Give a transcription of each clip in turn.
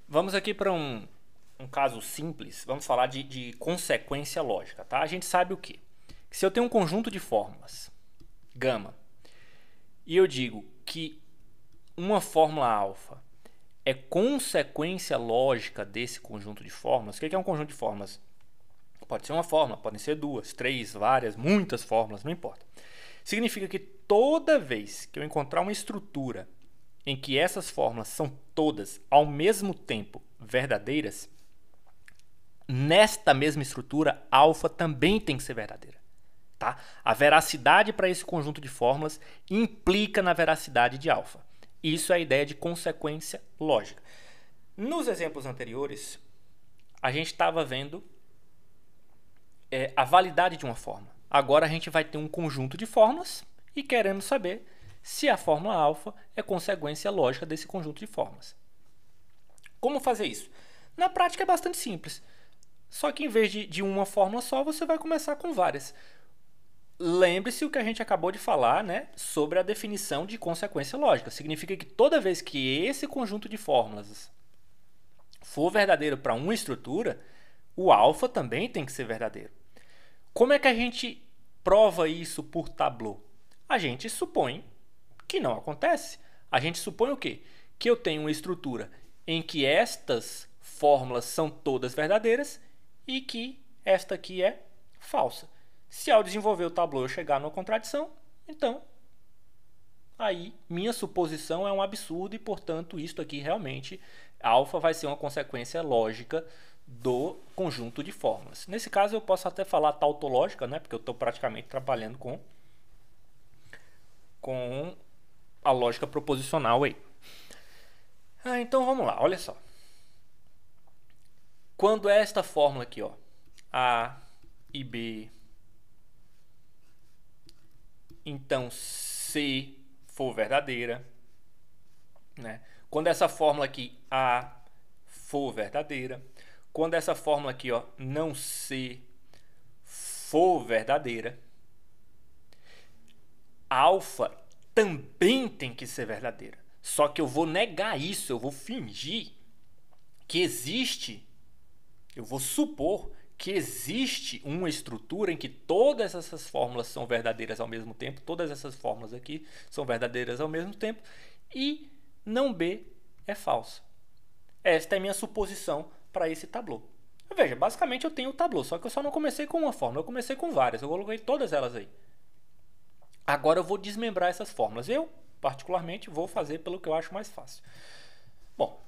Vamos aqui para um caso simples. Vamos falar de consequência lógica, tá? A gente sabe o quê? Que se eu tenho um conjunto de fórmulas, gama, e eu digo que uma fórmula alfa é consequência lógica desse conjunto de fórmulas. O que é um conjunto de fórmulas? Pode ser uma fórmula, podem ser duas, três, várias, muitas fórmulas, não importa. Significa que toda vez que eu encontrar uma estrutura em que essas fórmulas são todas ao mesmo tempo verdadeiras, nesta mesma estrutura, alfa também tem que ser verdadeira. Tá? A veracidade para esse conjunto de fórmulas implica na veracidade de alfa. Isso é a ideia de consequência lógica. Nos exemplos anteriores, a gente estava vendo a validade de uma fórmula. Agora a gente vai ter um conjunto de fórmulas e queremos saber se a fórmula alfa é consequência lógica desse conjunto de fórmulas. Como fazer isso? Na prática é bastante simples. Só que em vez de uma fórmula só, você vai começar com várias. Lembre-se o que a gente acabou de falar, né, sobre a definição de consequência lógica. Significa que toda vez que esse conjunto de fórmulas for verdadeiro para uma estrutura, o alfa também tem que ser verdadeiro. Como é que a gente prova isso por tableau? A gente supõe que não acontece. A gente supõe o quê? Que eu tenho uma estrutura em que estas fórmulas são todas verdadeiras e que esta aqui é falsa. Se ao desenvolver o tableau eu chegar numa contradição, então aí minha suposição é um absurdo e, portanto, isto aqui realmente, alfa vai ser uma consequência lógica do conjunto de fórmulas. Nesse caso eu posso até falar tautológica, né, porque eu estou praticamente trabalhando com a lógica proposicional aí. Então vamos lá, olha só. Quando é esta fórmula aqui, ó, A e B, então C for verdadeira, né? Quando essa fórmula aqui A for verdadeira, quando essa fórmula aqui, ó, não C for verdadeira, alfa também tem que ser verdadeira. Só que eu vou negar isso, eu vou fingir que existe, eu vou supor que existe uma estrutura em que todas essas fórmulas são verdadeiras ao mesmo tempo, todas essas fórmulas aqui são verdadeiras ao mesmo tempo, e não B é falsa. Esta é a minha suposição para esse tableau. Veja, basicamente eu tenho o tableau, só que eu só não comecei com uma fórmula, eu comecei com várias, eu coloquei todas elas aí. Agora eu vou desmembrar essas fórmulas. Eu, particularmente, vou fazer pelo que eu acho mais fácil. Bom,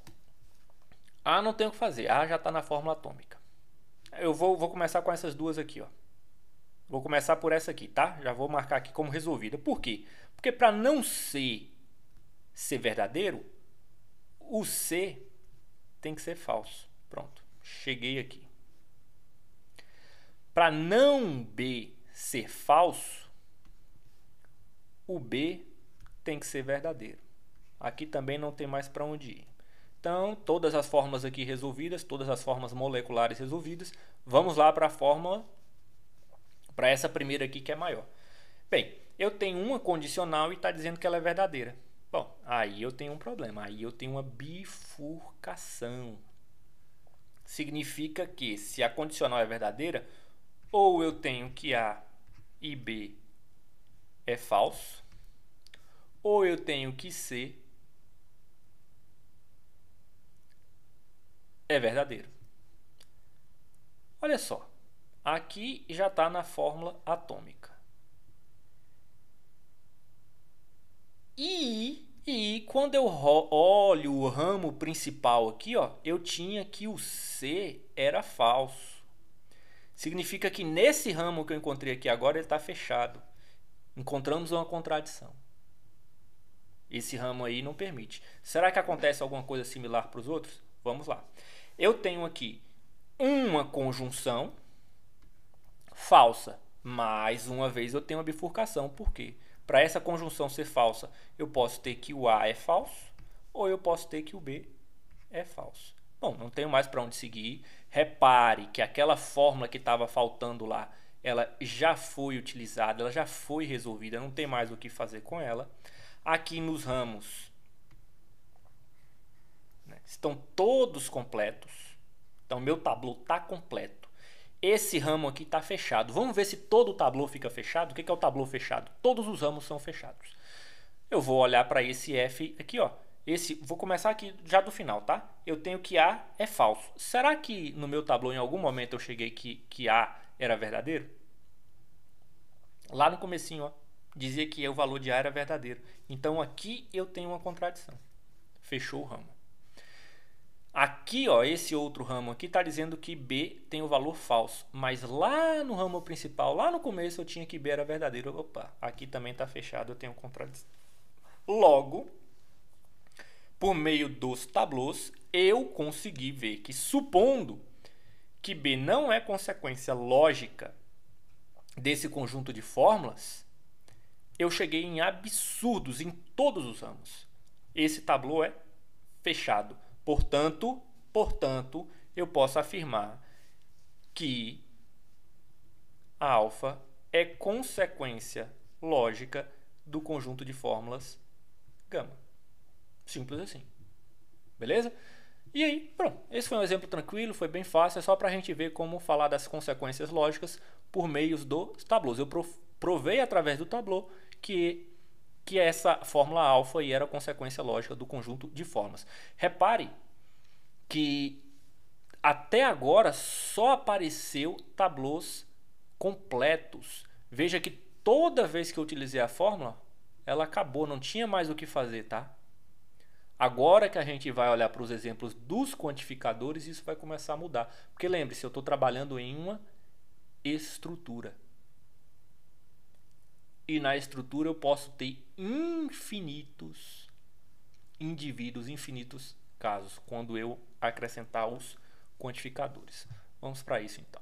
A não tem o que fazer, A já está na fórmula atômica. Eu vou começar com essas duas aqui, ó. Vou começar por essa aqui, tá? Já vou marcar aqui como resolvida. Por quê? Porque para não ser verdadeiro, o C tem que ser falso. Pronto, cheguei aqui. Para não B ser falso, o B tem que ser verdadeiro. Aqui também não tem mais para onde ir. Então, todas as fórmulas aqui resolvidas, todas as formas moleculares resolvidas. Vamos lá para a fórmula, para essa primeira aqui que é maior. Bem, eu tenho uma condicional e está dizendo que ela é verdadeira. Bom, aí eu tenho um problema, aí eu tenho uma bifurcação. Significa que se a condicional é verdadeira, ou eu tenho que A e B é falso, ou eu tenho que C é verdadeiro. Olha só, aqui já está na fórmula atômica. E quando eu olho o ramo principal aqui, ó, eu tinha que o C era falso. Significa que nesse ramo que eu encontrei aqui agora, ele está fechado. Encontramos uma contradição. Esse ramo aí não permite. Será que acontece alguma coisa similar para os outros? Vamos lá. Eu tenho aqui uma conjunção falsa. Mais uma vez eu tenho uma bifurcação. Por quê? Para essa conjunção ser falsa, eu posso ter que o A é falso ou eu posso ter que o B é falso. Bom, não tenho mais para onde seguir. Repare que aquela fórmula que estava faltando lá, ela já foi utilizada, ela já foi resolvida, não tem mais o que fazer com ela. Aqui nos ramos, né, estão todos completos. Então, meu tableau está completo. Esse ramo aqui está fechado. Vamos ver se todo o tableau fica fechado. O que é o tableau fechado? Todos os ramos são fechados. Eu vou olhar para esse F aqui, ó. Vou começar aqui já do final, tá? Eu tenho que A é falso. Será que no meu tableau em algum momento eu cheguei que A era verdadeiro? Lá no comecinho, ó, dizia que o valor de A era verdadeiro. Então aqui eu tenho uma contradição. Fechou o ramo. Aqui, ó, esse outro ramo aqui está dizendo que B tem o valor falso. Mas lá no ramo principal, lá no começo, eu tinha que B era verdadeiro. Opa, aqui também está fechado, eu tenho contradição. Logo, por meio dos tableaus, eu consegui ver que, supondo que B não é consequência lógica desse conjunto de fórmulas, eu cheguei em absurdos em todos os ramos. Esse tableau é fechado. Portanto, eu posso afirmar que a alfa é consequência lógica do conjunto de fórmulas gama. Simples assim. Beleza? E aí, pronto. Esse foi um exemplo tranquilo, foi bem fácil. É só para a gente ver como falar das consequências lógicas por meio dos tableaus. Eu provei através do tableau que essa fórmula alfa era consequência lógica do conjunto de fórmulas. Repare que até agora só apareceu tableaus completos. Veja que toda vez que eu utilizei a fórmula, ela acabou, não tinha mais o que fazer, tá? Agora que a gente vai olhar para os exemplos dos quantificadores, isso vai começar a mudar. Porque lembre-se, eu estou trabalhando em uma estrutura. E na estrutura eu posso ter infinitos indivíduos, infinitos casos, quando eu acrescentar os quantificadores. Vamos para isso então.